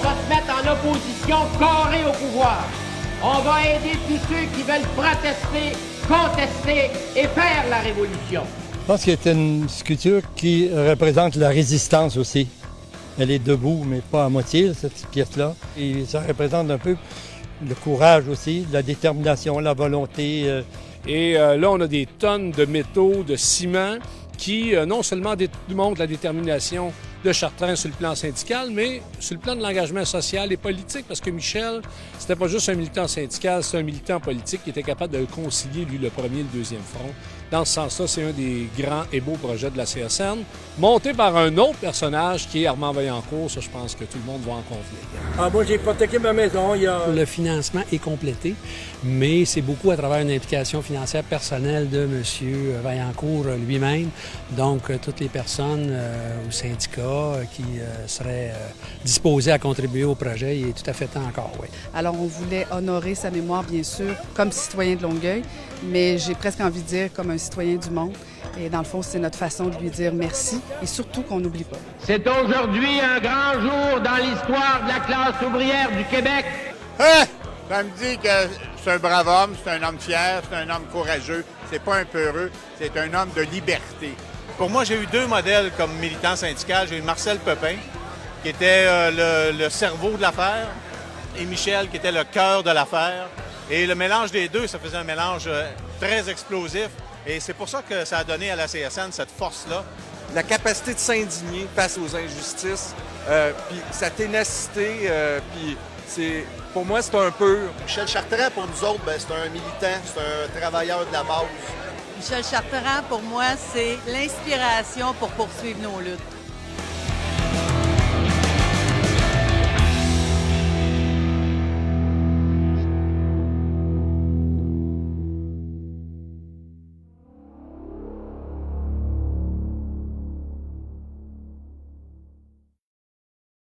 va se mettre en opposition carrée au pouvoir. On va aider tous ceux qui veulent protester, contester et faire la révolution. Je pense que c'est une sculpture qui représente la résistance aussi. Elle est debout, mais pas à moitié, cette pièce-là. Et ça représente un peu le courage aussi, la détermination, la volonté. Et là, on a des tonnes de métaux, de ciment qui non seulement démontrent la détermination de Chartrand sur le plan syndical, mais sur le plan de l'engagement social et politique, parce que Michel, c'était pas juste un militant syndical, c'est un militant politique qui était capable de concilier, lui, le premier et le deuxième front. Dans ce sens-là, c'est un des grands et beaux projets de la CSN, monté par un autre personnage qui est Armand Vaillancourt. Ça, je pense que tout le monde va en convenir. Moi, j'ai hypothéqué ma maison. Le financement est complété, mais c'est beaucoup à travers une implication financière personnelle de M. Vaillancourt lui-même. Donc, toutes les personnes ou syndicats qui seraient disposés à contribuer au projet, il est tout à fait temps encore, oui. Alors, on voulait honorer sa mémoire, bien sûr, comme citoyen de Longueuil, mais j'ai presque envie de dire comme un citoyen du monde. Et dans le fond, c'est notre façon de lui dire merci et surtout qu'on n'oublie pas. C'est aujourd'hui un grand jour dans l'histoire de la classe ouvrière du Québec. Ça me dit que c'est un brave homme, c'est un homme fier, c'est un homme courageux, c'est pas un peureux, c'est un homme de liberté. Pour moi, j'ai eu deux modèles comme militant syndical. J'ai eu Marcel Pepin, qui était le cerveau de l'affaire, et Michel, qui était le cœur de l'affaire. Et le mélange des deux, ça faisait un mélange très explosif. Et c'est pour ça que ça a donné à la CSN cette force-là. La capacité de s'indigner face aux injustices, puis sa ténacité, puis pour moi, c'est un peu... Michel Chartrand, pour nous autres, c'est un militant, c'est un travailleur de la base. Michel Chartrand, pour moi, c'est l'inspiration pour poursuivre nos luttes.